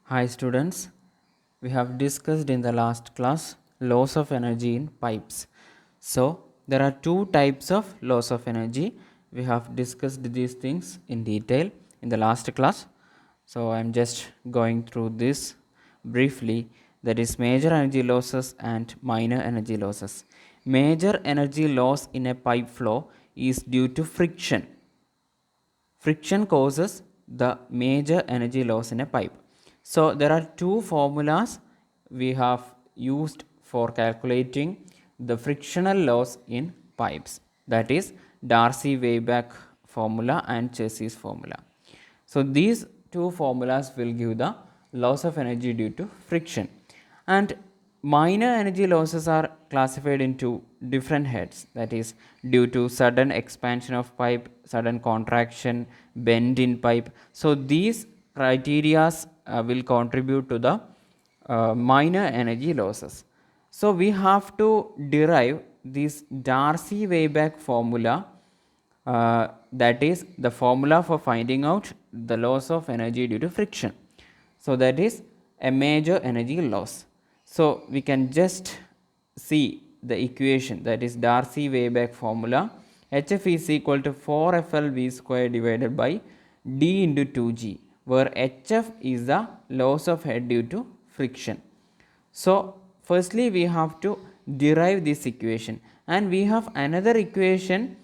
Hi students, we have discussed in the last class loss of energy in pipes. So there are two types of loss of energy. We have discussed these things in detail in the last class. So I am just going through this briefly, that is major energy losses and minor energy losses. Major energy loss in a pipe flow is due to friction. Friction causes the major energy loss in a pipe. So there are two formulas we have used for calculating the frictional loss in pipes, that is Darcy weibach formula and Chassis formula. So these two formulas will give the loss of energy due to friction, and minor energy losses are classified into different heads, that is due to sudden expansion of pipe, sudden contraction, bend in pipe. So these criteria will contribute to the minor energy losses. So we have to derive this Darcy weibach formula, that is the formula for finding out the loss of energy due to friction. So that is a major energy loss. So we can just see the equation, that is Darcy weibach formula. HF is equal to 4FL V square divided by D into 2G, where HF is the loss of head due to friction. So firstly we have to derive this equation, and we have another equation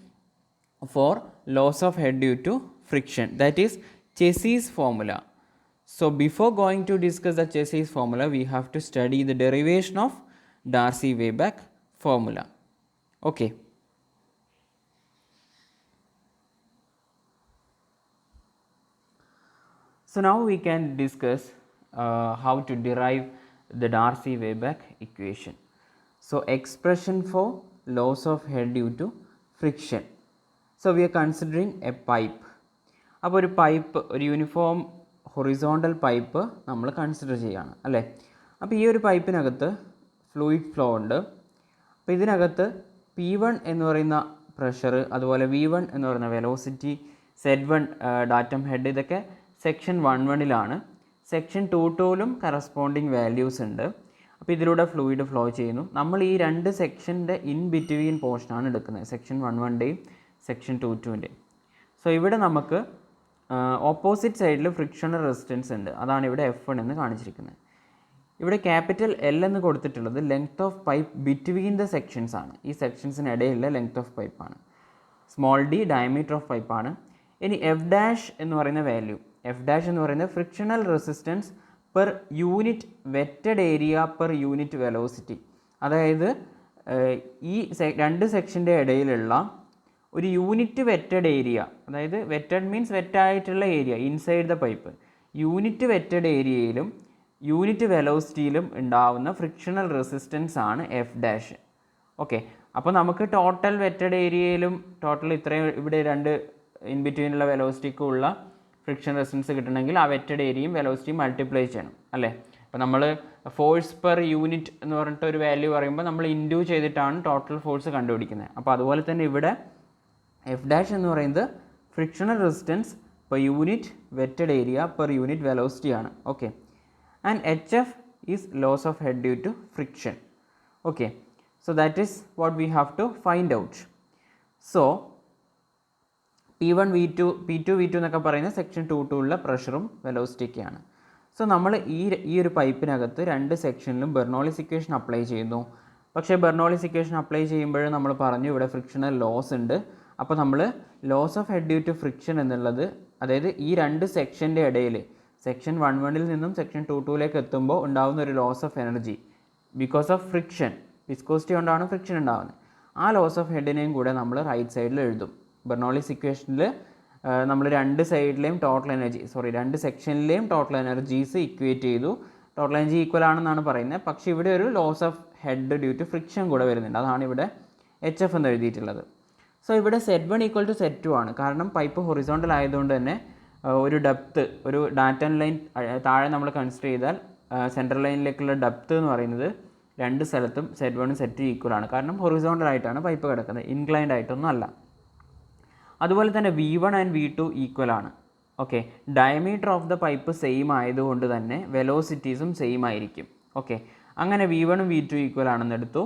for loss of head due to friction, that is Chassis formula. So before going to discuss the Chassis formula, we have to study the derivation of Darcy weibach formula. Okay. So now we can discuss how to derive the Darcy weibach equation. So expression for loss of head due to friction. So we are considering a pipe. അപ്പോൾ ഒരു pipe, ഒരു uniform horizontal pipe നമ്മൾ consider ചെയ്യുകയാണ് അല്ലേ. അപ്പോൾ ഈ ഒരു പൈപ്പിനകത്ത് fluid flow ഉണ്ട്. അപ്പോൾ ഇതിനകത്ത് P1 എന്ന് പറയുന്ന പ്രഷർ, അതുപോലെ V1 എന്ന് പറയുന്ന വെലോസിറ്റി, Z1 ഡാറ്റം ഹെഡ്, ഇതൊക്കെ സെക്ഷൻ 1.1-ലാണ്. സെക്ഷൻ 2.2-ലും കറസ്പോണ്ടിങ് വാല്യൂസ് ഉണ്ട്. അപ്പോൾ ഇതിലൂടെ ഫ്ലൂയിഡ് ഫ്ലോ ചെയ്യുന്നു. നമ്മൾ ഈ രണ്ട് സെക്ഷൻ്റെ ഇൻ ബിറ്റ്വീൻ പോർഷനാണ് എടുക്കുന്നത്, സെക്ഷൻ 1.1-ൻ്റെയും സെക്ഷൻ 2.2-ൻ്റെയും. സോ ഇവിടെ നമുക്ക് ഓപ്പോസിറ്റ് സൈഡിൽ ഫ്രിക്ഷണൽ റെസിസ്റ്റൻസ് ഉണ്ട്, അതാണ് ഇവിടെ F1 എന്ന് കാണിച്ചിരിക്കുന്നത്. ഇവിടെ ക്യാപിറ്റൽ L എന്ന് കൊടുത്തിട്ടുള്ളത് length of pipe between the sections ആണ്, ഈ സെക്ഷൻസിനിടയിലുള്ള ലെങ്ത് ഓഫ് പൈപ്പാണ്. സ്മോൾ d ഡയമീറ്റർ ഓഫ് പൈപ്പാണ്. ഇനി F' എന്ന് പറയുന്ന വാല്യൂ, F' എന്ന് പറയുന്നത് frictional resistance per unit wetted area per unit velocity. അതായത് ഈ രണ്ട് സെക്ഷൻ്റെ ഇടയിലുള്ള ഒരു യൂണിറ്റ് വെറ്റഡ് ഏരിയ, അതായത് വെറ്റഡ് മീൻസ് വെറ്റായിട്ടുള്ള area inside the pipe, unit wetted ഏരിയയിലും യൂണിറ്റ് വെലോസിറ്റിയിലും ഉണ്ടാവുന്ന ഫ്രിക്ഷണൽ റെസിസ്റ്റൻസ് ആണ് F'. ഓക്കെ, അപ്പോൾ നമുക്ക് ടോട്ടൽ വെറ്റഡ് ഏരിയയിലും ടോട്ടൽ ഇത്രയും ഇവിടെ രണ്ട് ഇൻ ബിറ്റ്വീനുള്ള വെലോസിറ്റിക്കും ഉള്ള ഫ്രിക്ഷൻ റെസിസ്റ്റൻസ് കിട്ടണമെങ്കിൽ ആ വെറ്റഡ് ഏരിയയും വെലോസിറ്റിയും മൾട്ടിപ്ലൈ ചെയ്യണം അല്ലേ. അപ്പോൾ നമ്മൾ ഫോഴ്സ് പെർ യൂണിറ്റ് എന്ന് പറഞ്ഞിട്ട് ഒരു വാല്യൂ പറയുമ്പോൾ നമ്മൾ ഇൻഡ്യൂ ചെയ്തിട്ടാണ് ടോട്ടൽ ഫോഴ്സ് കണ്ടുപിടിക്കുന്നത്. അപ്പോൾ അതുപോലെ തന്നെ ഇവിടെ F' എന്ന് പറയുന്നത് frictional resistance per unit wetted area per unit velocity ആണ്. Okay, and HF is loss of head due to friction. Okay, so that is what we have to find out. So P1 V2 P2 V2 എന്നൊക്കെ പറയുന്നത് section 2.2-ഉള്ള പ്രഷറും വെലോസിറ്റിയൊക്കെയാണ്. So നമ്മൾ ഈ ഒരു പൈപ്പിനകത്ത് രണ്ട് സെക്ഷനിലും Bernoulli's equation apply ചെയ്യുന്നു. പക്ഷേ ബെർണോളിസ് ഇക്വേഷൻ അപ്ലൈ ചെയ്യുമ്പോൾ നമ്മൾ പറഞ്ഞു ഇവിടെ ഫ്രിക്ഷണൽ ലോസ് ഉണ്ട്. അപ്പോൾ നമ്മൾ loss of head due to friction എന്നുള്ളത്, അതായത് ഈ രണ്ട് സെക്ഷൻ്റെ ഇടയിൽ സെക്ഷൻ 1.1-ൽ നിന്നും സെക്ഷൻ 2.2-ലേക്ക് എത്തുമ്പോൾ ഉണ്ടാകുന്ന ഒരു loss of energy because of friction, viscosity കൊണ്ടാണ് ഫ്രിക്ഷൻ ഉണ്ടാകുന്നത്. ആ ലോസ് ഓഫ് ഹെഡിനെയും കൂടെ നമ്മൾ റൈറ്റ് സൈഡിൽ എഴുതും. ബെർണോളിസ് ഇക്വേഷനിൽ നമ്മൾ രണ്ട് സൈഡിലെയും ടോട്ടൽ എനർജി, രണ്ട് സെക്ഷനിലെയും ടോട്ടൽ എനർജീസ് ഇക്വേറ്റ് ചെയ്തു. ടോട്ടൽ എനർജി ഈക്വൽ ആണെന്നാണ് പറയുന്നത്. പക്ഷേ ഇവിടെ ഒരു loss of head due to friction കൂടെ വരുന്നുണ്ട്, അതാണ് ഇവിടെ HF എന്ന് എഴുതിയിട്ടുള്ളത്. സോ ഇവിടെ Z1 ഈക്വൽ ടു Z2 ആണ്, കാരണം പൈപ്പ് ഹൊറിസോണ്ടൽ ആയതുകൊണ്ട് തന്നെ ഒരു ഡെപ്ത്ത്, ഒരു ഡാറ്റൻ ലൈൻ താഴെ നമ്മൾ കൺസിഡർ ചെയ്താൽ സെൻട്രൽ ലൈനിലേക്കുള്ള ഡെപ്ത്ത് എന്ന് പറയുന്നത് രണ്ട് സ്ഥലത്തും Z1 Z2 ഈക്വൽ ആണ്, കാരണം ഹൊറിസോണ്ടൽ ആയിട്ടാണ് പൈപ്പ് കിടക്കുന്നത്, ഇൻക്ലൈൻഡ് ആയിട്ടൊന്നും അല്ല. അതുപോലെ തന്നെ V1 ആൻഡ് V2 ഈക്വൽ ആണ്. Okay, diameter of the pipe same ആയതുകൊണ്ട് തന്നെ വെലോസിറ്റീസും സെയിം ആയിരിക്കും. ഓക്കെ, അങ്ങനെ V1 V2 ഈക്വൽ ആണെന്ന് എടുത്തു.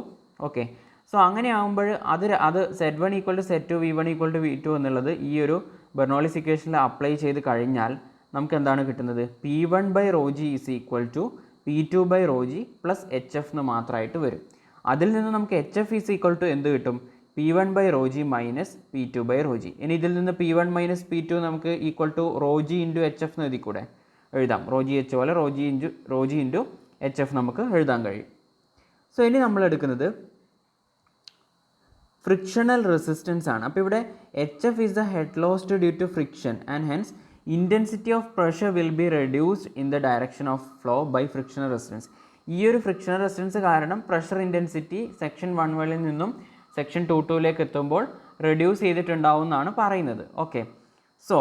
ഓക്കെ, സോ അങ്ങനെ ആകുമ്പോൾ അത് Z1 equal to Z2 V1 equal to V2 എന്നുള്ളത് ഈ ഒരു ബെർണോളിസ് ഇക്വേഷനിൽ അപ്ലൈ ചെയ്ത് കഴിഞ്ഞാൽ നമുക്ക് എന്താണ് കിട്ടുന്നത്? P1/ρg is equal to P2/ρg plus HF എന്ന് മാത്രമായിട്ട് വരും. അതിൽ നിന്ന് നമുക്ക് HF ഈസ് ഈക്വൽ ടു എന്ത് കിട്ടും? P1/ρg minus P2/ρg. ഇനി ഇതിൽ നിന്ന് P1 മൈനസ് P2 നമുക്ക് equal to ρg into HF എന്ന് എഴുതിക്കൂടെ? എഴുതാം. ρg H പോലെ ρg ഇൻറ്റു HF നമുക്ക് എഴുതാൻ കഴിയും. സോ ഇനി നമ്മൾ എടുക്കുന്നത് ഫ്രിക്ഷണൽ റെസിസ്റ്റൻസ് ആണ്. അപ്പോൾ ഇവിടെ HF is the head lost due to friction and hence intensity of pressure will be reduced in the direction of flow by frictional resistance. ഈ ഒരു ഫ്രിക്ഷണൽ റെസിസ്റ്റൻസ് കാരണം പ്രഷർ ഇൻറ്റൻസിറ്റി സെക്ഷൻ 1 നിന്നും section 2 എത്തുമ്പോൾ reduce ചെയ്തിട്ടുണ്ടാവും എന്നാണ് പറയുന്നത്. Okay, so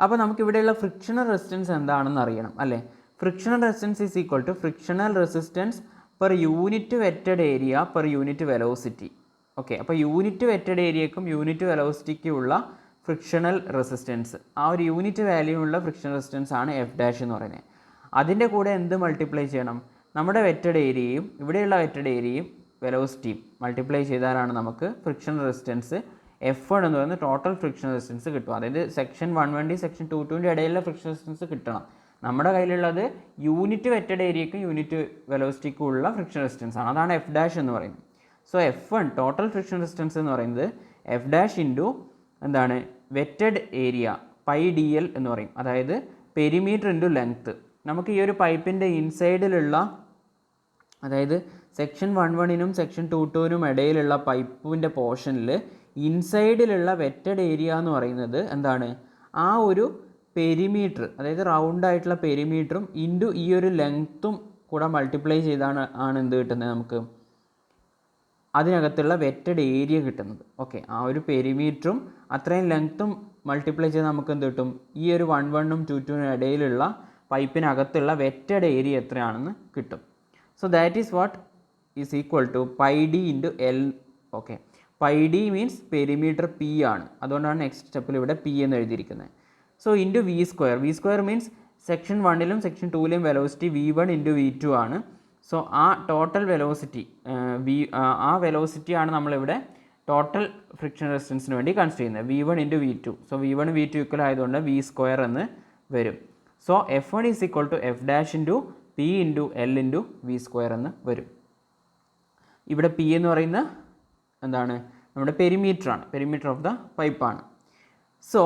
അപ്പോൾ നമുക്കിവിടെയുള്ള frictional resistance എന്താണെന്ന് അറിയണം അല്ലേ? Frictional resistance is equal to frictional resistance per unit wetted area per unit velocity. Okay, അപ്പോൾ യൂണിറ്റ് വെറ്റഡ് ഏരിയക്കും യൂണിറ്റ് വെലോസിറ്റിക്കും ഉള്ള ഫ്രിക്ഷണൽ റെസിസ്റ്റൻസ്, ആ ഒരു യൂണിറ്റ് വാല്യൂ ഉള്ള ഫ്രിക്ഷണൽ റെസിസ്റ്റൻസ് ആണ് F' എന്ന് പറയുന്നത്. അതിൻ്റെ കൂടെ എന്ത് മൾട്ടിപ്ലൈ ചെയ്യണം? നമ്മുടെ വെറ്റഡ് ഏരിയയും ഇവിടെയുള്ള വെറ്റഡ് ഏരിയയും വെലോസിറ്റിയും മൾട്ടിപ്ലൈ ചെയ്താലാണ് നമുക്ക് ഫ്രിക്ഷണൽ റെസിസ്റ്റൻസ് F1 എന്ന് പറയുന്ന ടോട്ടൽ ഫ്രിക്ഷണൽ റെസിസ്റ്റൻസ് കിട്ടും. അതായത് സെക്ഷൻ 1 സെക്ഷൻ 2 ഇടയിലുള്ള ഫ്രിക്ഷണൽ റെസിസ്റ്റൻസ് കിട്ടണം. നമ്മുടെ കയ്യിലുള്ളത് യൂണിറ്റ് വെറ്റഡ് ഏരിയക്കും യൂണിറ്റ് വെലോസിറ്റിക്കും ഉള്ള ഫ്രിക്ഷണൽ റെസിസ്റ്റൻസ് ആണ്. അതാണ് F' എന്ന് പറയുന്നത്. So F1 total frictional resistance എന്ന് പറയുന്നത് F' ഇൻറ്റു എന്താണ്? വെറ്റഡ് ഏരിയ πdl എന്ന് പറയും. അതായത് പെരിമീറ്റർ ഇൻറ്റു ലെങ്ത്ത്. നമുക്ക് ഈ ഒരു പൈപ്പിൻ്റെ ഇൻസൈഡിലുള്ള, അതായത് സെക്ഷൻ 1നും സെക്ഷൻ 2നും ഇടയിലുള്ള പൈപ്പിൻ്റെ പോർഷനിൽ ഇൻസൈഡിലുള്ള വെറ്റഡ് ഏരിയ എന്ന് പറയുന്നത് എന്താണ്? ആ ഒരു പെരിമീറ്റർ, അതായത് റൗണ്ട് ആയിട്ടുള്ള പെരിമീറ്ററും ഇൻറ്റു ഈ ഒരു ലെങ്ത്തും കൂടെ മൾട്ടിപ്ലൈ ചെയ്താണ് എന്ത് കിട്ടുന്നത്? നമുക്ക് അതിനകത്തുള്ള വെറ്റഡ് ഏരിയ കിട്ടുന്നത്. ഓക്കെ, ആ ഒരു പെരിമീറ്ററും അത്രയും ലെങ്ത്തും മൾട്ടിപ്ലൈ ചെയ്ത് നമുക്ക് എന്ത് കിട്ടും? ഈ ഒരു 1നും 2നും ഇടയിലുള്ള പൈപ്പിനകത്തുള്ള വെറ്റഡ് ഏരിയ എത്രയാണെന്ന് കിട്ടും. So that is what is equal to πd into L. Okay, πd means perimeter P ആണ്. അതുകൊണ്ടാണ് നെക്സ്റ്റ് സ്റ്റെപ്പിൽ ഇവിടെ P എന്ന് എഴുതിയിരിക്കുന്നത്. So into V². Means section 1ലും സെക്ഷൻ 2ലും വെലോസിറ്റി V1 ഇൻറ്റു V2 ആണ്. സോ ആ ടോട്ടൽ വെലോസിറ്റി ആ വെലോസിറ്റി ആണ് നമ്മളിവിടെ ടോട്ടൽ ഫ്രിക്ഷൻ റെസിസ്റ്റൻസിന് വേണ്ടി കൺസിഡർ ചെയ്യുന്നത്. V1 into V2. So V1 V2 equal ആയതുകൊണ്ട് V² എന്ന് വരും. So F1 is equal to F' into P into L into V² എന്ന് വരും. ഇവിടെ P എന്ന് പറയുന്ന എന്താണ്? നമ്മുടെ പെരിമീറ്റർ ആണ്, പെരിമീറ്റർ ഓഫ് ദ പൈപ്പാണ്. സോ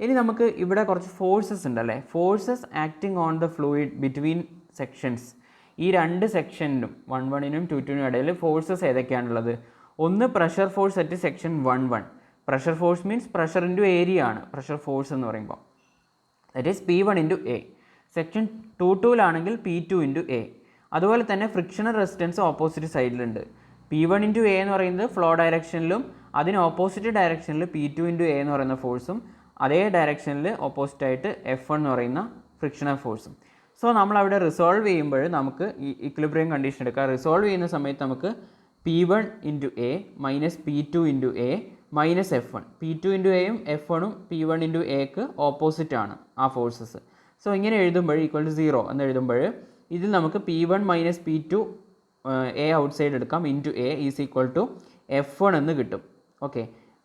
ഇനി നമുക്ക് ഇവിടെ കുറച്ച് ഫോഴ്സസ് ഉണ്ടല്ലേ, forces acting on the fluid between sections. ഈ രണ്ട് സെക്ഷനിലും 1നും 2നും ഇടയിൽ ഫോഴ്സസ് ഏതൊക്കെയാണുള്ളത്? ഒന്ന് pressure force at section 1. Pressure force means pressure into area ആണ് പ്രഷർ ഫോഴ്സ് എന്ന് പറയുമ്പോൾ. That is P1 into A. Section 2ലാണെങ്കിൽ P2 ഇൻറ്റു A. അതുപോലെ തന്നെ ഫ്രിക്ഷണൽ റെസിസ്റ്റൻസ് ഓപ്പോസിറ്റ് സൈഡിലുണ്ട്. P1 ഇൻറ്റു A എന്ന് പറയുന്നത് ഫ്ലോ ഡയറക്ഷനിലും അതിന് ഓപ്പോസിറ്റ് ഡയറക്ഷനിൽ P2 ഇൻറ്റു A എന്ന് പറയുന്ന ഫോഴ്സും അതേ ഡയറക്ഷനിൽ ഓപ്പോസിറ്റായിട്ട് F1 എന്ന് പറയുന്ന ഫ്രിക്ഷണൽ ഫോഴ്സും. സോ നമ്മളവിടെ റിസോൾവ് ചെയ്യുമ്പോൾ നമുക്ക് ഈ ഇക്വിലിബ്രിയം കണ്ടീഷൻ എടുക്കാം. റിസോൾവ് ചെയ്യുന്ന സമയത്ത് നമുക്ക് P1 into A minus P2 into A minus F1. P2 into എയും F1ഉം P1 ഇൻറ്റു എക്ക് ഓപ്പോസിറ്റ് ആണ് ആ ഫോഴ്സസ്. സോ ഇങ്ങനെ എഴുതുമ്പോൾ ഈക്വൽ ടു 0 എന്ന് എഴുതുമ്പോൾ ഇതിൽ നമുക്ക് P1 minus P2 A outside എടുക്കാം into A is equal to F1 എന്ന് കിട്ടും. ഓക്കെ,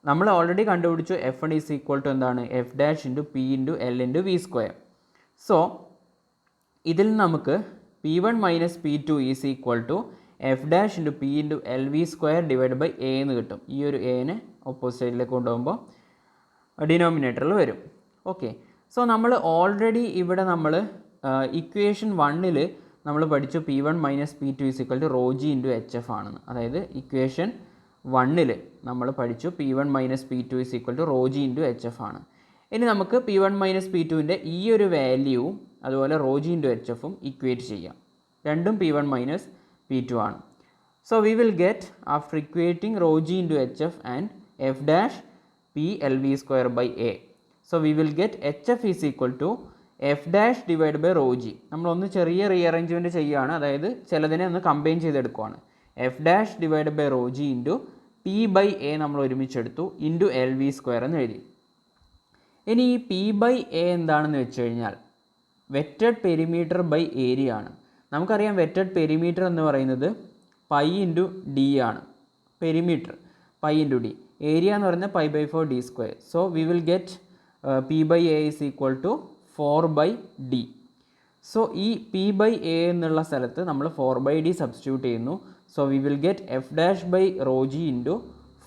നമ്മൾ ഓൾറെഡി കണ്ടുപിടിച്ചു F1 ഈസ് ഈക്വൽ ടു എന്താണ്? F' into P into L into V². So ഇതിൽ നമുക്ക് P1 minus P2 is equal to F' into P into LV² divide by A എന്ന് കിട്ടും. ഈ ഒരു Aനെ ഓപ്പോസിറ്റ് സൈഡിലേക്ക് കൊണ്ടുപോകുമ്പോൾ ഡിനോമിനേറ്ററിൽ വരും. ഓക്കെ, സോ നമ്മൾ ഓൾറെഡി ഇവിടെ നമ്മൾ ഇക്വേഷൻ 1ൽ നമ്മൾ പഠിച്ചു P1 minus P2 is equal to ρg into HF ആണെന്ന്. അതായത് ഇക്വേഷൻ 1ൽ നമ്മൾ പഠിച്ചു P1 minus P2 is equal to ρg into HF ആണ്. ഇനി നമുക്ക് P1 മൈനസ് P2ൻ്റെ ഈ ഒരു വാല്യൂവും അതുപോലെ ρg ഇൻറ്റു HFും ഇക്വേറ്റ് ചെയ്യാം. രണ്ടും P1 മൈനസ് P2 ആണ്. So we will get after equating ρg into HF and F' P LV² by A. So we will get HF is equal to F' divide by ρg. നമ്മളൊന്ന് ചെറിയ rearrangement ചെയ്യുകയാണ്, അതായത് ചിലതിനെ ഒന്ന് combine ചെയ്തെടുക്കുകയാണ്. F' divide by ρg into P by A നമ്മൾ ഒരുമിച്ചെടുത്തു into LV² എന്ന് എഴുതി. ഇനി ഈ പി ബൈ എ എന്താണെന്ന് വെച്ച് കഴിഞ്ഞാൽ വെറ്റഡ് പെരിമീറ്റർ ബൈ ഏരിയ ആണ്. നമുക്കറിയാം വെറ്റഡ് പെരിമീറ്റർ എന്ന് പറയുന്നത് പൈ ഇൻറ്റു ഡി ആണ്. Perimeter pi into D, area എന്ന് പറയുന്നത് pi by 4 D square. So we will get P by A is equal to 4 by D. So ഈ P by A എന്നുള്ള സ്ഥലത്ത് നമ്മൾ 4 ബൈ ഡി സബ്സ്റ്റിറ്റ്യൂട്ട് ചെയ്യുന്നു. So we will get F dash by rho G into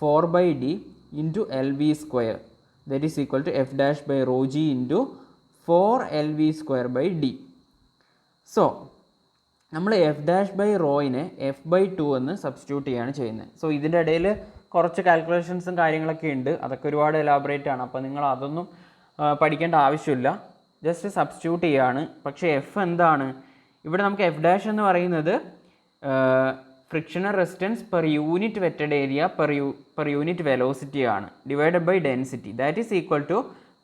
4 by D into L V square, that is equal to F dash by rho G into 4 l V square by D. So നമ്മൾ f dash by റോയിനെ f by 2 എന്ന് substitute ചെയ്യുകയാണ് ചെയ്യുന്നത്. So ഇതിൻ്റെ ഇടയിൽ കുറച്ച് കാൽക്കുലേഷൻസും കാര്യങ്ങളൊക്കെ ഉണ്ട്, അതൊക്കെ ഒരുപാട് എലാബറേറ്റ് ആണ്. അപ്പോൾ നിങ്ങൾ അതൊന്നും പഠിക്കേണ്ട ആവശ്യമില്ല, ജസ്റ്റ് സബ്സ്റ്റിറ്റ്യൂട്ട് ചെയ്യുകയാണ്. പക്ഷേ എഫ് എന്താണ് ഇവിടെ? നമുക്ക് എഫ് ഡാഷ് എന്ന് പറയുന്നത് frictional resistance per unit wetted area per unit velocity ആണ്, divided by density, that is equal to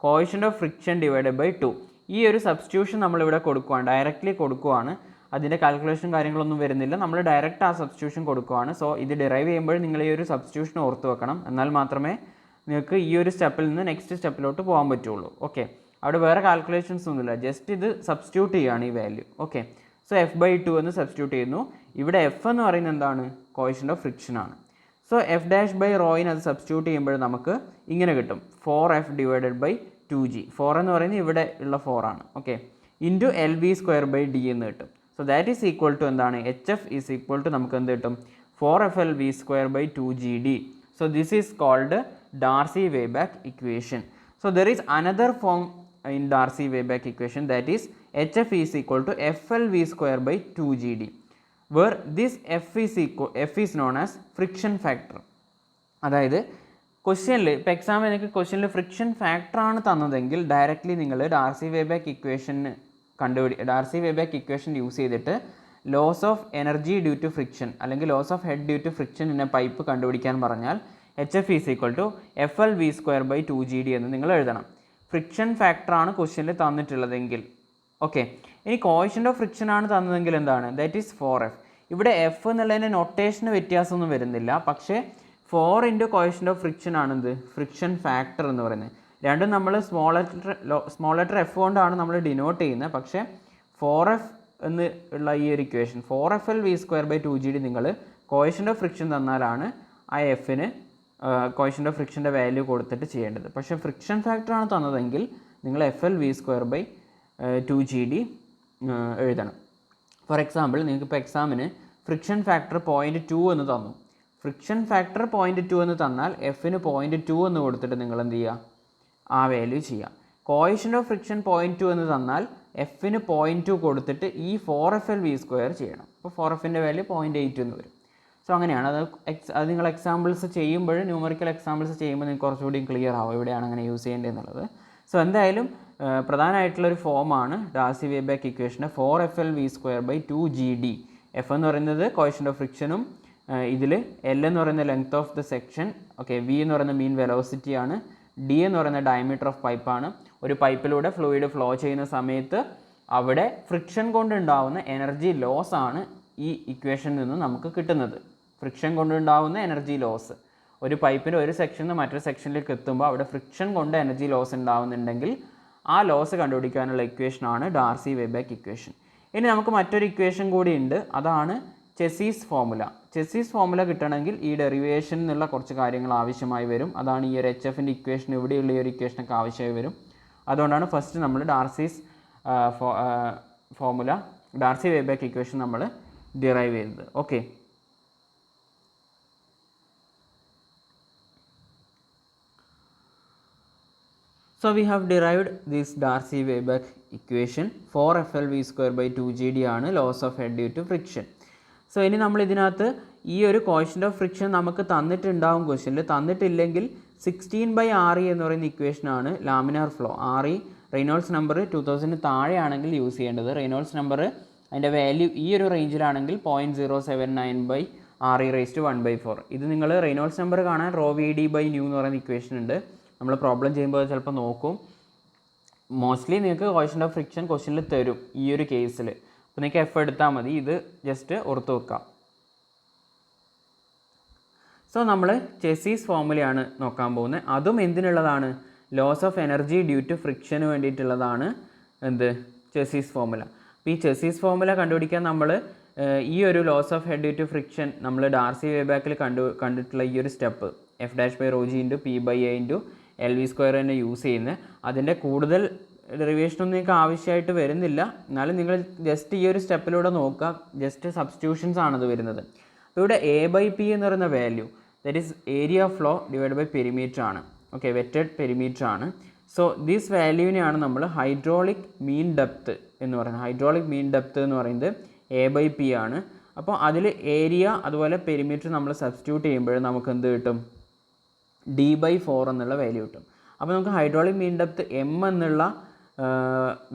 coefficient of friction divided by 2. ഈ ഒരു സബ്സ്റ്റിറ്റ്യൂഷൻ നമ്മളിവിടെ കൊടുക്കുകയാണ്, ഡയറക്റ്റ്ലി കൊടുക്കുകയാണ്. അതിൻ്റെ കാൽക്കുലേഷൻ കാര്യങ്ങളൊന്നും വരുന്നില്ല, നമ്മൾ ഡയറക്റ്റ് ആ സബ്സ്റ്റിറ്റ്യൂഷൻ കൊടുക്കുകയാണ്. സോ ഇത് ഡിറൈവ് ചെയ്യുമ്പോൾ നിങ്ങൾ ഈ ഒരു സബ്സ്റ്റിറ്റ്യൂഷൻ ഓർത്ത് വെക്കണം, എന്നാൽ മാത്രമേ നിങ്ങൾക്ക് ഈ ഒരു സ്റ്റെപ്പിൽ നിന്ന് നെക്സ്റ്റ് സ്റ്റെപ്പിലോട്ട് പോകാൻ പറ്റുള്ളൂ. ഓക്കെ, അവിടെ വേറെ കാൽക്കുലേഷൻസ് ഒന്നുമില്ല, ജസ്റ്റ് ഇത് സബ്സ്റ്റിറ്റ്യൂട്ട് ചെയ്യുകയാണ് ഈ value. Okay, so F by 2 എന്ന് സബ്സ്റ്റിറ്റ്യൂട്ട് ചെയ്യുന്നു. ഇവിടെ എഫ് എന്ന് പറയുന്നത് എന്താണ്? കോഎഫിഷ്യന്റ് ഓഫ് ഫ്രിക്ഷൻ ആണ്. സോ എഫ് ഡാഷ് ബൈ റോയിന് അത് സബ്സ്റ്റിറ്റ്യൂട്ട് ചെയ്യുമ്പോൾ നമുക്ക് ഇങ്ങനെ കിട്ടും, 4f ഡിവൈഡഡ് ബൈ 2g. 4 എന്ന് പറയുന്നത് ഇവിടെ ഉള്ള 4 ആണ്. Okay, into L V square by d എന്ന് കിട്ടും. So that is equal to എന്താണ്? H f is equal to നമുക്ക് എന്ത് കിട്ടും? 4fl v square by 2gd. So this is called Darcy വെയ്ബാക്ക് equation. So there is another form in Darcy Weibach equation, that is HF is equal to FLV square by 2GD, where this F is known as friction factor. അതായത് ക്വസ്റ്റ്യനിൽ ഇപ്പോൾ എക്സാമിൽ നിങ്ങൾക്ക് ക്വസ്റ്റ്യനിൽ friction factor ആണ് തന്നതെങ്കിൽ directly നിങ്ങൾ Darcy വെയ്ബാക്ക് ഇക്വേഷൻ യൂസ് ചെയ്തിട്ട് loss of energy due to friction അല്ലെങ്കിൽ loss of head due to friction in a pipe കണ്ടുപിടിക്കാൻ പറഞ്ഞാൽ HF is equal to FLV square by 2GD എന്ന് നിങ്ങൾ എഴുതണം. ഫ്രിക്ഷൻ ഫാക്ടറാണ് ക്വസ്റ്റ്യനിൽ തന്നിട്ടുള്ളതെങ്കിൽ. ഓക്കെ, ഇനി കോഎഫിഷ്യന്റ് ഓഫ് ഫ്രിക്ഷൻ ആണ് തന്നതെങ്കിൽ എന്താണ്? That is 4f. ഇവിടെ എഫ് എന്നുള്ളതിന് നൊട്ടേഷന് വ്യത്യാസമൊന്നും വരുന്നില്ല, പക്ഷേ 4 ഇൻറ്റു കോഎഫിഷ്യന്റ് ഓഫ് ഫ്രിക്ഷൻ ആണെന്ത്? ഫ്രിക്ഷൻ ഫാക്ടർ എന്ന് പറയുന്നത്. രണ്ടും നമ്മൾ സ്മോൾ ലെറ്റർ എഫ് കൊണ്ടാണ് നമ്മൾ ഡിനോട്ട് ചെയ്യുന്നത്. പക്ഷേ 4f എന്ന് ഉള്ള ഈ ഒരു equation 4fl v square by 2gd നിങ്ങൾ കോഎഫിഷ്യന്റ് ഓഫ് ഫ്രിക്ഷൻ തന്നാലാണ് ആ എഫിന് കോഎഫിഷ്യന്റ് ഓഫ് ഫ്രിക്ഷൻ്റെ വാല്യൂ കൊടുത്തിട്ട് ചെയ്യേണ്ടത്. പക്ഷേ ഫ്രിക്ഷൻ ഫാക്ടറാണ് തന്നതെങ്കിൽ നിങ്ങൾ FL v square by 2gd എഴുതണം. ഫോർ എക്സാമ്പിൾ നിങ്ങൾക്ക് ഇപ്പോൾ എക്സാമിന് ഫ്രിക്ഷൻ ഫാക്ടർ 0.2 എന്ന് തന്നു. ഫ്രിക്ഷൻ ഫാക്ടർ 0.2 എന്ന് തന്നാൽ എഫിന് 0.2 എന്ന് കൊടുത്തിട്ട് നിങ്ങൾ എന്ത് ചെയ്യുക? ആ വാല്യൂ ചെയ്യുക. കോഎഫിഷ്യന്റ് ഓഫ് ഫ്രിക്ഷൻ 0.2 എന്ന് തന്നാൽ എഫിന് 0.2 കൊടുത്തിട്ട് ഈ 4fl v സ്ക്വയർ ചെയ്യണം. അപ്പോൾ 4fൻ്റെ വാല്യൂ 0.8 എന്ന് വരും. സോ അങ്ങനെയാണ് അത് നിങ്ങൾ എക്സാമ്പിൾസ് ചെയ്യുമ്പോൾ, ന്യൂമറിക്കൽ എക്സാമ്പിൾസ് ചെയ്യുമ്പോൾ നിങ്ങൾക്ക് കുറച്ചുകൂടി ക്ലിയർ ആവും എവിടെയാണ് അങ്ങനെ യൂസ് ചെയ്യേണ്ടത് എന്നുള്ളത്. സോ എന്തായാലും പ്രധാനമായിട്ടുള്ളൊരു ഫോമാണ് ഡാർസി വെയ്ബാക്ക് ഇക്വേഷൻ്റെ 4fl v square by 2gd. F എന്ന് പറയുന്നത് കോഎഫിഷ്യന്റ് ഓഫ് ഫ്രിക്ഷനും ഇതിൽ എൽ എന്ന് പറയുന്ന length of the section, okay, v എന്ന് പറയുന്ന മീൻ വെലോസിറ്റിയാണ്, ഡി എന്ന് പറയുന്ന ഡയമീറ്റർ ഓഫ് പൈപ്പാണ്. ഒരു പൈപ്പിലൂടെ ഫ്ലൂയിഡ് ഫ്ലോ ചെയ്യുന്ന സമയത്ത് അവിടെ ഫ്രിക്ഷൻ കൊണ്ടുണ്ടാവുന്ന എനർജി ലോസ് ആണ് ഈ ഇക്വേഷനിൽ നിന്ന് നമുക്ക് കിട്ടുന്നത്. ഫ്രിക്ഷൻ കൊണ്ടുണ്ടാവുന്ന എനർജി ലോസ്, ഒരു പൈപ്പിൻ്റെ ഒരു സെക്ഷനിൽ നിന്ന് മറ്റൊരു സെക്ഷനിലേക്ക് എത്തുമ്പോൾ അവിടെ ഫ്രിക്ഷൻ കൊണ്ട് എനർജി ലോസ് ഉണ്ടാവുന്നുണ്ടെങ്കിൽ ആ ലോസ് കണ്ടുപിടിക്കാനുള്ള ഇക്വേഷനാണ് ഡാർസി വെയ്ബാക്ക് ഇക്വേഷൻ. ഇനി നമുക്ക് മറ്റൊരു ഇക്വേഷൻ കൂടി ഉണ്ട്, അതാണ് ചെസീസ് ഫോമുല. ചെസീസ് ഫോമുല കിട്ടണമെങ്കിൽ ഈ ഡെറിവേഷൻ എന്നുള്ള കുറച്ച് കാര്യങ്ങൾ ആവശ്യമായി വരും. അതാണ് ഈ ഒരു HFൻ്റെ ഇക്വേഷൻ, ഇവിടെയുള്ള ഈ ഒരു ഇക്വേഷനൊക്കെ ആവശ്യമായി വരും. അതുകൊണ്ടാണ് ഫസ്റ്റ് നമ്മൾ ഡാർസി വെയ്ബാക്ക് ഇക്വേഷൻ നമ്മൾ ഡിറൈവ് ചെയ്തത്. Okay, so we have derived this Darcy Weibach equation. 4fl v square by 2gd ആണ് loss of head due to friction. So ഇനി നമ്മൾ ഇതിനകത്ത് ഈ ഒരു കോഎഫിഷ്യന്റ് ഓഫ് ഫ്രിക്ഷൻ നമുക്ക് തന്നിട്ടുണ്ടാവും ക്വസ്റ്റ്യനിൽ. തന്നിട്ടില്ലെങ്കിൽ 16/RE എന്ന് പറയുന്ന ഇക്വേഷനാണ് laminar flow. RE Reynolds number 2000 താഴെയാണെങ്കിൽ യൂസ് ചെയ്യേണ്ടത്. റെയ്നോൾഡ്സ് നമ്പർ അതിൻ്റെ വാല്യൂ ഈ ഒരു റേഞ്ചിലാണെങ്കിൽ 0.079/RE⁴. ഇത് നിങ്ങൾ റെയ്നോൾഡ്സ് നമ്പർ കാണാൻ ρVD/nu എന്ന് പറയുന്ന ഇക്വേഷൻ ഉണ്ട്. നമ്മൾ പ്രോബ്ലം ചെയ്യുമ്പോൾ ചിലപ്പോൾ നോക്കും. മോസ്റ്റ്ലി നിങ്ങൾക്ക് കോഎഫിഷ്യന്റ് ഓഫ് ഫ്രിക്ഷൻ ക്വസ്റ്റ്യനിൽ തരും ഈ ഒരു കേസിൽ. അപ്പോൾ നിങ്ങൾക്ക് എഫ് എടുത്താൽ മതി, ഇത് ജസ്റ്റ് ഓർത്ത് വെക്കാം. സോ നമ്മൾ ചെസീസ് ഫോമുലയാണ് നോക്കാൻ പോകുന്നത്. അതും എന്തിനുള്ളതാണ്? Loss of energy due to ഫ്രിക്ഷന് വേണ്ടിയിട്ടുള്ളതാണ് എന്ത് ചെസീസ് ഫോർമുല. അപ്പോൾ ഈ ചെസീസ് ഫോർമുല കണ്ടുപിടിക്കാൻ നമ്മൾ ഈ ഒരു loss of head due to friction നമ്മൾ ഡാർസി വേബാക്കിൽ കണ്ടിട്ടുള്ള ഈ ഒരു സ്റ്റെപ്പ് F'/ρg × P/A × LV² തന്നെ യൂസ് ചെയ്യുന്നത്. അതിൻ്റെ കൂടുതൽ ഡെറിവേഷനൊന്നും നിങ്ങൾക്ക് ആവശ്യമായിട്ട് വരുന്നില്ല. എന്നാലും നിങ്ങൾ ജസ്റ്റ് ഈ ഒരു സ്റ്റെപ്പിലൂടെ നോക്കുക. ജസ്റ്റ് സബ്സ്റ്റിറ്റ്യൂഷൻസ് ആണത് വരുന്നത്. അപ്പോൾ ഇവിടെ A/P എന്ന് പറയുന്ന value that is area of flow divide by perimeter ആണ്. ഓക്കെ, വെറ്റഡ് പെരിമീറ്റർ ആണ്. സോ ദിസ് വാല്യൂവിനെയാണ് നമ്മൾ ഹൈഡ്രോളിക് മീൻ ഡെപ്ത് എന്ന് പറയുന്നത്. ഹൈഡ്രോളിക് മീൻ ഡെപ്ത് എന്ന് പറയുന്നത് A/P ആണ്. അപ്പോൾ അതിൽ ഏരിയ അതുപോലെ പെരിമീറ്റർ നമ്മൾ സബ്സ്റ്റിറ്റ്യൂട്ട് ചെയ്യുമ്പോൾ നമുക്ക് എന്ത് കിട്ടും? D/4 എന്നുള്ള വാല്യൂ കിട്ടും. അപ്പോൾ നമുക്ക് ഹൈഡ്രോളിക് മീൻ ഡെപ്ത് M എന്നുള്ള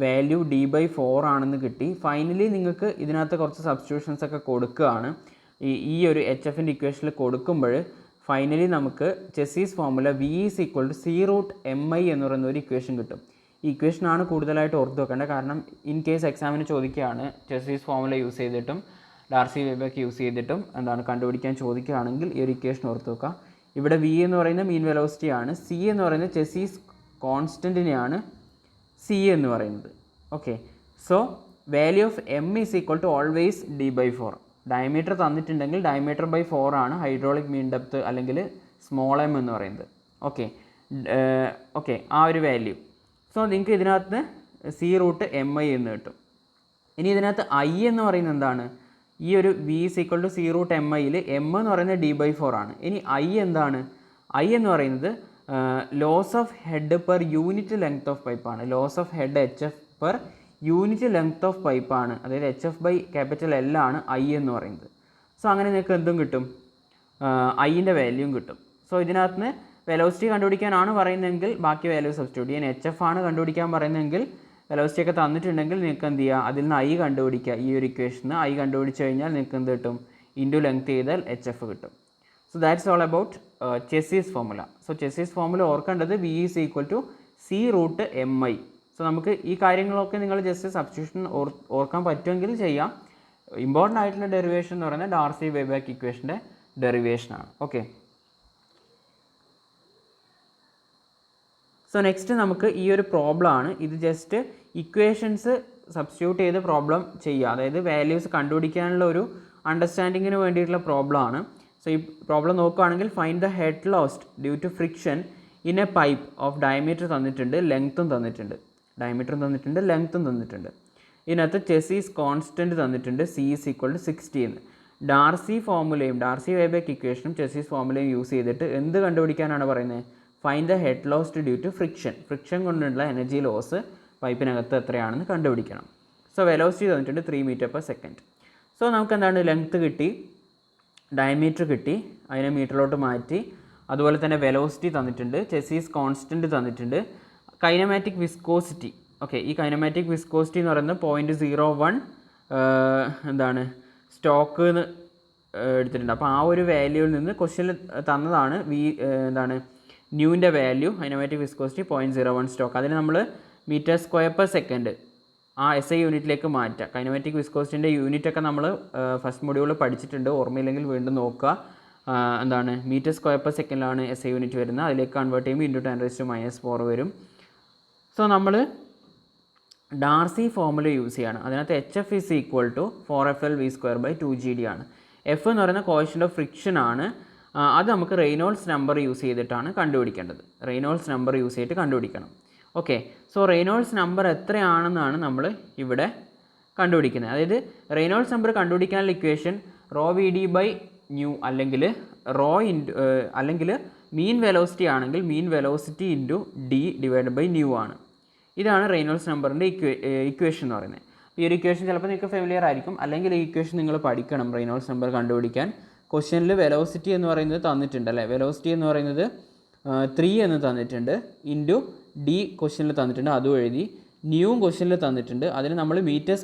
വാല്യൂ D/4 ആണെന്ന് കിട്ടി. ഫൈനലി നിങ്ങൾക്ക് ഇതിനകത്ത് കുറച്ച് സബ്സ്റ്റിറ്റ്യൂഷൻസ് ഒക്കെ കൊടുക്കുകയാണ്. ഈ ഒരു HFൻ്റെ ഇക്വേഷനിൽ കൊടുക്കുമ്പോൾ ഫൈനലി നമുക്ക് ചെസീസ് ഫോർമുല V = C√mi എന്ന് പറയുന്ന ഒരു ഇക്വേഷൻ കിട്ടും. ഈ ഇക്വേഷനാണ് കൂടുതലായിട്ട് ഓർത്ത് വെക്കേണ്ടത്. കാരണം ഇൻ കേസ് എക്സാമിന് ചോദിക്കുകയാണ് ചെസീസ് ഫോർമുല യൂസ് ചെയ്തിട്ടും ഡാർസി വേബാക്ക് യൂസ് ചെയ്തിട്ടും എന്താണ് കണ്ടുപിടിക്കാൻ ചോദിക്കുകയാണെങ്കിൽ ഈ ഒരു ഇക്വേഷൻ ഓർത്ത് വെക്കുക. ഇവിടെ V എന്ന് പറയുന്നത് മീൻ വെലോസിറ്റി ആണ്. C എന്ന് പറയുന്നത് ചെസീസ് കോൺസ്റ്റൻറ്റിനെയാണ് C എന്ന് പറയുന്നത്. Okay, so value of M = always D/4. Diameter തന്നിട്ടുണ്ടെങ്കിൽ diameter/4 ആണ് ഹൈഡ്രോളിക് മീൻ ഡെപ്ത് അല്ലെങ്കിൽ സ്മോൾ m എന്ന് പറയുന്നത്. ഓക്കെ, ആ ഒരു വാല്യൂ. സോ നിങ്ങൾക്ക് ഇതിനകത്ത് C√mi എന്ന് കിട്ടും. ഇനി ഇതിനകത്ത് I എന്ന് പറയുന്നത് എന്താണ്? ഈ ഒരു V = C√miയിൽ M എന്ന് പറയുന്നത് D/4 ആണ്. ഇനി I എന്താണ്? I എന്ന് പറയുന്നത് loss of head per unit length of പൈപ്പാണ്. Loss of head HF per unit length of പൈപ്പാണ്. അതായത് HF/L ആണ് I എന്ന് പറയുന്നത്. സോ അങ്ങനെ നിങ്ങൾക്ക് എന്തും കിട്ടും? Iൻ്റെ വാല്യൂയും കിട്ടും. സോ ഇതിനകത്ത് നിന്ന് വെലോസിറ്റി കണ്ടുപിടിക്കാനാണ് പറയുന്നതെങ്കിൽ ബാക്കി വാല്യൂ സബ്സ്റ്റിറ്റ്യൂട്ട് ചെയ്യാൻ. HF ആണ് കണ്ടുപിടിക്കാൻ പറയുന്നതെങ്കിൽ വെലോസിറ്റി ഒക്കെ തന്നിട്ടുണ്ടെങ്കിൽ നിങ്ങൾക്ക് എന്ത് ചെയ്യുക? അതിൽ നിന്ന് I കണ്ടുപിടിക്കുക. ഈ ഒരു ഇക്വേഷന് I കണ്ടുപിടിച്ച് കഴിഞ്ഞാൽ നിങ്ങൾക്ക് എന്ത് കിട്ടും? ഇൻറ്റു ലെങ്ത് ചെയ്താൽ HF കിട്ടും. So that's all about Chezy's formula. So Chezy's formula ഓർക്കേണ്ടത് V = C√mi. സോ നമുക്ക് ഈ കാര്യങ്ങളൊക്കെ നിങ്ങൾ ജസ്റ്റ് സബ്സ്റ്റിറ്റ്യൂഷൻ ഓർക്കാൻ പറ്റുമെങ്കിൽ ചെയ്യാം. ഇമ്പോർട്ടൻ്റ് ആയിട്ടുള്ള ഡെറിവേഷൻ എന്ന് പറയുന്നത് ഡാർസി വേബാക്ക് ഇക്വേഷൻ്റെ ഡെറിവേഷനാണ്. ഓക്കെ, സോ നെക്സ്റ്റ് നമുക്ക് ഈ ഒരു പ്രോബ്ലം ആണ്. ഇത് ജസ്റ്റ് ഇക്വേഷൻസ് സബ്സ്റ്റിറ്റ്യൂട്ട് ചെയ്ത് പ്രോബ്ലം ചെയ്യുക. അതായത് വാല്യൂസ് കണ്ടുപിടിക്കാനുള്ള ഒരു അണ്ടർസ്റ്റാൻഡിങ്ങിന് വേണ്ടിയിട്ടുള്ള പ്രോബ്ലം ആണ്. സോ ഈ പ്രോബ്ലം നോക്കുകയാണെങ്കിൽ find the head lost due to friction in a pipe of diameter തന്നിട്ടുണ്ട്, ലെങ്ത്തും തന്നിട്ടുണ്ട്. ഡയമീറ്ററും തന്നിട്ടുണ്ട്, ലെങ്ത്തും തന്നിട്ടുണ്ട്. ഇതിനകത്ത് ചെസീസ് കോൺസ്റ്റൻറ്റ് തന്നിട്ടുണ്ട്, C = 60 എന്ന്. ഡാർസി ഫോർമുലയും ഡാർസി വേബാക്ക് ഇക്വേഷനും ചെസീസ് ഫോർമുലയും യൂസ് ചെയ്തിട്ട് എന്ത് കണ്ടുപിടിക്കാനാണ് പറയുന്നത്? Find the head lost due to friction. Friction കൊണ്ടുള്ള എനർജി ലോസ് പൈപ്പിനകത്ത് എത്രയാണെന്ന് കണ്ടുപിടിക്കണം. സോ വെലോസിറ്റി തന്നിട്ടുണ്ട് 3 m/s. സോ നമുക്ക് എന്താണ്? ലെങ്ത്ത് കിട്ടി, ഡയമീറ്റർ കിട്ടി, അതിനെ മീറ്ററിലോട്ട് മാറ്റി. അതുപോലെ തന്നെ വെലോസിറ്റി തന്നിട്ടുണ്ട്, ചെസീസ് കോൺസ്റ്റൻറ്റ് തന്നിട്ടുണ്ട്, കൈനമാറ്റിക് വിസ്കോസിറ്റി. ഓക്കെ, ഈ കൈനമാറ്റിക് വിസ്കോസിറ്റി എന്ന് പറയുന്നത് 0.01 എന്താണ് സ്റ്റോക്ക് എന്ന് എടുത്തിട്ടുണ്ട്. അപ്പോൾ ആ ഒരു വാല്യൂവിൽ നിന്ന് ക്വസ്റ്റ്യനിൽ തന്നതാണ് എന്താണ് ന്യൂവിൻ്റെ വാല്യൂ. Kinematic viscosity 0.01 stock. അതിന് നമ്മൾ m²/s ആ SI യൂണിറ്റിലേക്ക് മാറ്റുക. കൈനമാറ്റിക് വിസ്കോസിറ്റിൻ്റെ യൂണിറ്റൊക്കെ നമ്മൾ ഫസ്റ്റ് മൊഡ്യൂളിൽ പഠിച്ചിട്ടുണ്ട്. ഓർമ്മയില്ലെങ്കിൽ വീണ്ടും നോക്കുക. എന്താണ് m²/s SI യൂണിറ്റ് വരുന്നത്. അതിലേക്ക് കൺവേർട്ട് ചെയ്യുമ്പോൾ × 10⁻⁴ വരും. സോ നമ്മൾ ഡാർസി ഫോർമുല യൂസ് ചെയ്യാണ്. അതിനകത്ത് HF = 4FLV²/2GD ആണ്. F എന്ന് പറയുന്ന കോഎഫിഷ്യന്റ് ഓഫ് ഫ്രിക്ഷൻ ആണ്. അത് നമുക്ക് റെയ്നോൾഡ്സ് നമ്പർ യൂസ് ചെയ്തിട്ടാണ് കണ്ടുപിടിക്കേണ്ടത്. റെയ്നോൾഡ്സ് നമ്പർ യൂസ് ചെയ്തിട്ട് കണ്ടുപിടിക്കണം. ഓക്കെ, സോ റെയ്നോൾഡ്സ് നമ്പർ എത്രയാണെന്നാണ് നമ്മൾ ഇവിടെ കണ്ടുപിടിക്കുന്നത്. അതായത് റെയ്നോൾഡ്സ് നമ്പർ കണ്ടുപിടിക്കാനുള്ള ഇക്വേഷൻ ρVD/ν അല്ലെങ്കിൽ മീൻ വെലോസിറ്റി ആണെങ്കിൽ മീൻ വെലോസിറ്റി × D/ν ആണ്. ഇതാണ് റെയ്നോൾഡ്സ് നമ്പറിൻ്റെ ഇക്വേഷൻ എന്ന് പറയുന്നത്. ഈ ഒരു ഇക്വേഷൻ ചിലപ്പോൾ നിങ്ങൾക്ക് ഫെമിലിയർ ആയിരിക്കും, അല്ലെങ്കിൽ ഈ ഇക്വേഷൻ നിങ്ങൾ പഠിക്കണം റെയ്നോൾഡ്സ് നമ്പർ കണ്ടുപിടിക്കാൻ. ക്വസ്റ്റ്യനിൽ വെലോസിറ്റി എന്ന് പറയുന്നത് തന്നിട്ടുണ്ട് അല്ലേ? വെലോസിറ്റി എന്ന് പറയുന്നത് 3 എന്ന് തന്നിട്ടുണ്ട്, ഇൻറ്റു D ക്വസ്റ്റ്യനിൽ തന്നിട്ടുണ്ട്, അതും എഴുതി. ന്യൂവും ക്വസ്റ്റ്യനിൽ തന്നിട്ടുണ്ട്. അതിന് നമ്മൾ m²/s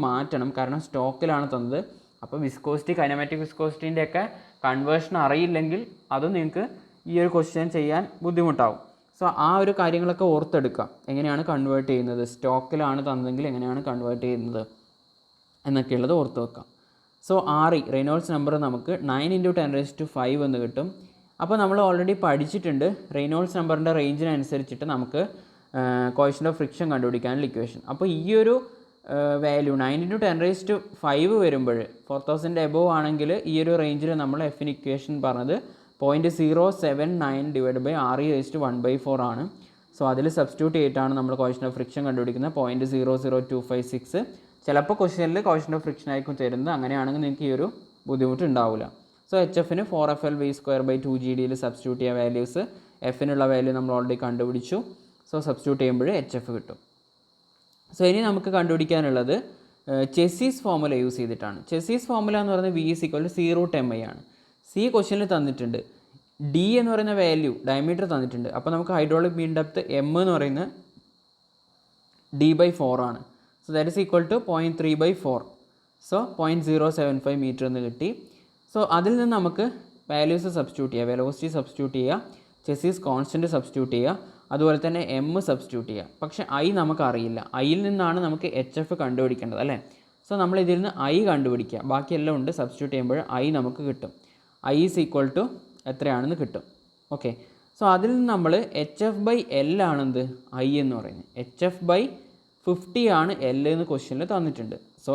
മാറ്റണം, കാരണം സ്റ്റോക്കിലാണ് തന്നത്. അപ്പോൾ വിസ്കോസിറ്റി, കൈനമാറ്റിക് വിസ്കോസിറ്റീൻ്റെ ഒക്കെ കൺവേർഷൻ അറിയില്ലെങ്കിൽ അതും നിങ്ങൾക്ക് ഈ ഒരു ക്വസ്റ്റ്യൻ ചെയ്യാൻ ബുദ്ധിമുട്ടാവും. സോ ആ ഒരു കാര്യങ്ങളൊക്കെ ഓർത്തെടുക്കാം. എങ്ങനെയാണ് കൺവേർട്ട് ചെയ്യുന്നത്, സ്റ്റോക്കിലാണ് തന്നതെങ്കിൽ എങ്ങനെയാണ് കൺവേർട്ട് ചെയ്യുന്നത് എന്നൊക്കെയുള്ളത് ഓർത്ത് വെക്കാം. സോ RE റെയ്നോൾഡ്സ് നമ്പർ നമുക്ക് 9 × 10⁵ എന്ന് കിട്ടും. അപ്പോൾ നമ്മൾ ഓൾറെഡി പഠിച്ചിട്ടുണ്ട് റെയ്നോൾഡ്സ് നമ്പറിൻ്റെ റേഞ്ചിനനുസരിച്ചിട്ട് നമുക്ക് കോഎഫിഷ്യൻ്റ് ഓഫ് ഫ്രിക്ഷൻ കണ്ടുപിടിക്കാനുള്ള ഇക്വേഷൻ. അപ്പോൾ ഈ ഒരു വാല്യൂ 9 × 10⁵ വരുമ്പോൾ 4000 എബോവ് ആണെങ്കിൽ ഈ ഒരു റേഞ്ചിൽ നമ്മൾ എഫിന് ഇക്വേഷൻ പറഞ്ഞത് 0.079 ഡിവൈഡ് ബൈ RE⁴ ആണ്. സോ അതിൽ സബ്സ്റ്റിറ്റ്യൂട്ട് ചെയ്തിട്ടാണ് നമ്മൾ കോഎഫിഷ്യൻ്റ് ഓഫ് ഫ്രിക്ഷൻ കണ്ടുപിടിക്കുന്നത് 0.00256. ചിലപ്പോൾ ക്വസ്റ്റ്യനിൽ കോഎഫിഷ്യൻ്റ് ഓഫ് ഫ്രിക്ഷൻ ആയിരിക്കും തരുന്നത്. അങ്ങനെയാണെങ്കിൽ നിങ്ങൾക്ക് ഈ ഒരു ബുദ്ധിമുട്ട് ഉണ്ടാവില്ല. സോ HFന് 4FL/2GDയിൽ സബ്സ്റ്റിറ്റ്യൂട്ട് ചെയ്യുക വാല്യൂസ്. എഫിനുള്ള വാല്യൂ നമ്മൾ ഓൾറെഡി കണ്ടുപിടിച്ചു. സോ സബ്സ്റ്റിറ്റ്യൂട്ട് ചെയ്യുമ്പോൾ HF കിട്ടും. സോ ഇനി നമുക്ക് കണ്ടുപിടിക്കാനുള്ളത് ചെസീസ് ഫോർമുല യൂസ് ചെയ്തിട്ടാണ്. ചെസീസ് ഫോർമുല എന്ന് പറയുന്നത് V = C√mi ആണ്. C ക്വസ്റ്റ്യനിൽ തന്നിട്ടുണ്ട്. D എന്ന് പറയുന്ന വാല്യൂ ഡയമീറ്റർ തന്നിട്ടുണ്ട്. അപ്പോൾ നമുക്ക് ഹൈഡ്രോളിക് മീൻ ഡെപ്ത് M എന്ന് പറയുന്നത് D/4 ആണ്. So that is equal to 0.3/4. So 0.075 metre എന്ന് കിട്ടി. സോ അതിൽ നിന്ന് നമുക്ക് വാല്യൂസ് സബ്സ്റ്റിറ്റ്യൂട്ട് ചെയ്യുക, വെലോസിറ്റി സബ്സ്റ്റിറ്റ്യൂട്ട് ചെയ്യുക, ചെസീസ് കോൺസ്റ്റൻറ്റ് സബ്സ്റ്റിറ്റ്യൂട്ട് ചെയ്യുക, അതുപോലെ തന്നെ M സബ്സ്റ്റിറ്റ്യൂട്ട് ചെയ്യുക. പക്ഷേ I നമുക്കറിയില്ല. Iയിൽ നിന്നാണ് നമുക്ക് HF കണ്ടുപിടിക്കേണ്ടത് അല്ലേ. സോ നമ്മൾ ഇതിൽ നിന്ന് I കണ്ടുപിടിക്കുക. ബാക്കിയെല്ലാം ഉണ്ട്. സബ്സ്റ്റിറ്റ്യൂട്ട് ചെയ്യുമ്പോൾ I നമുക്ക് കിട്ടും. I = എത്രയാണെന്ന് കിട്ടും. ഓക്കെ. സോ അതിൽ നിന്ന് നമ്മൾ HF/L ആണെന്ത് I എന്ന് പറയുന്നത്. HF/50 ആണ് L എന്ന് ക്വസ്റ്റ്യനിൽ തന്നിട്ടുണ്ട്. സോ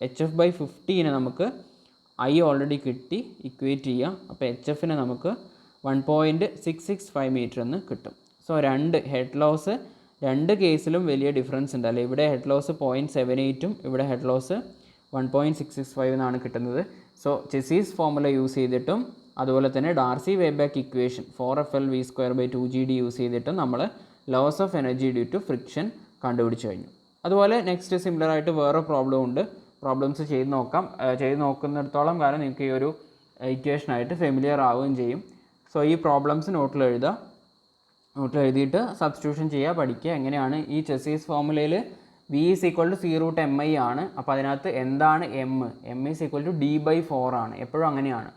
HF/50നെ നമുക്ക് I ഓൾറെഡി കിട്ടി, ഇക്വേറ്റ് ചെയ്യുക. അപ്പോൾ HFനെ നമുക്ക് 1.665 മീറ്റർ എന്ന് കിട്ടും. സോ ഹെഡ് ലോസ് രണ്ട് കേസിലും വലിയ ഡിഫറൻസ് ഉണ്ട് അല്ലേ. ഇവിടെ ഹെഡ് ലോസ് 0.78ഉം ഇവിടെ ഹെഡ് ലോസ് 1.665 എന്നാണ് കിട്ടുന്നത്. സോ ചെസീസ് ഫോർമുല യൂസ് ചെയ്തിട്ടും അതുപോലെ തന്നെ ഡാർസി വെയ്ബാക്ക് ഇക്വേഷൻ 4FLV²/2GD യൂസ് ചെയ്തിട്ടും നമ്മൾ loss of energy due to friction കണ്ടുപിടിച്ച് കഴിഞ്ഞു. അതുപോലെ നെക്സ്റ്റ് സിമിലറായിട്ട് വേറെ പ്രോബ്ലം ഉണ്ട്. പ്രോബ്ലംസ് ചെയ്ത് നോക്കാം. ചെയ്ത് നോക്കുന്നിടത്തോളം കാലം നിങ്ങൾക്ക് ഈ ഒരു ഇക്വേഷനായിട്ട് ഫെമിലിയർ ആവുകയും ചെയ്യും. സോ ഈ പ്രോബ്ലംസ് നോട്ടിൽ എഴുതിയിട്ട് സബ്സ്റ്റിറ്റ്യൂഷൻ ചെയ്യുക, പഠിക്കുക. എങ്ങനെയാണ് ഈ ചെസീസ് ഫോർമുലയിൽ V = C√mi ആണ്. അപ്പോൾ അതിനകത്ത് എന്താണ് M = D/4 ആണ്. എപ്പോഴും അങ്ങനെയാണ്,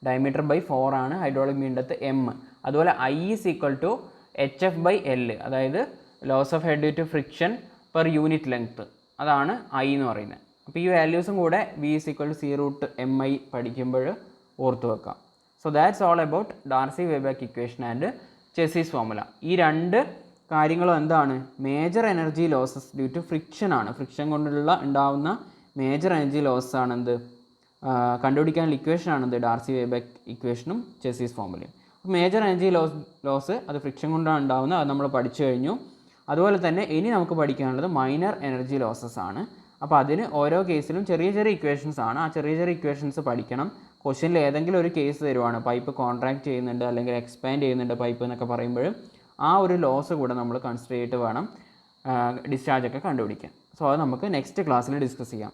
ഡയമീറ്റർ/4 ആണ് ഹൈഡ്രോളിക് മീൻ ഡെപ്ത് M. അതുപോലെ I = HF/L, അതായത് loss of head due to friction per unit length, അതാണ് I എന്ന് പറയുന്നത്. അപ്പോൾ ഈ വാല്യൂസും കൂടെ V = C√mi പഠിക്കുമ്പോൾ ഓർത്ത് വെക്കാം. So that's all about Darcy വെയ്ബാക്ക് ഇക്വേഷൻ ആൻഡ് ചെസീസ് ഫോർമുല. ഈ രണ്ട് കാര്യങ്ങളും എന്താണ്? Major energy losses due to friction ആണ്. ഫ്രിക്ഷൻ കൊണ്ടുള്ള ഉണ്ടാവുന്ന മേജർ എനർജി ലോസസ് ആണെന്ത് കണ്ടുപിടിക്കാനുള്ള ഇക്വേഷൻ ആണെന്ത് ഡാർസി വെയ്ബാക്ക് ഇക്വേഷനും ചെസീസ് ഫോർമുലയും. അപ്പോൾ മേജർ എനർജി ലോസ് അത് ഫ്രിക്ഷൻ കൊണ്ടാണ് ഉണ്ടാവുന്നത്. അത് നമ്മൾ പഠിച്ചു കഴിഞ്ഞു. അതുപോലെ തന്നെ ഇനി നമുക്ക് പഠിക്കാനുള്ളത് മൈനർ എനർജി ലോസസ് ആണ്. അപ്പോൾ അതിന് ഓരോ കേസിലും ചെറിയ ചെറിയ ഇക്വേഷൻസ് ആണ്. ആ ചെറിയ ചെറിയ ഇക്വേഷൻസ് പഠിക്കണം. ക്വസ്റ്റ്യനിൽ ഏതെങ്കിലും ഒരു കേസ് തരുവാണ്, പൈപ്പ് കോൺട്രാക്ട് ചെയ്യുന്നുണ്ട് അല്ലെങ്കിൽ എക്സ്പാൻഡ് ചെയ്യുന്നുണ്ട് പൈപ്പ് എന്നൊക്കെ പറയുമ്പോൾ ആ ഒരു ലോസ് കൂടെ നമ്മൾ കൺസിഡർ ചെയ്തിട്ട് വേണം ഡിസ്ചാർജ് ഒക്കെ കണ്ടുപിടിക്കാൻ. സോ അത് നമുക്ക് നെക്സ്റ്റ് ക്ലാസ്സിൽ ഡിസ്കസ് ചെയ്യാം.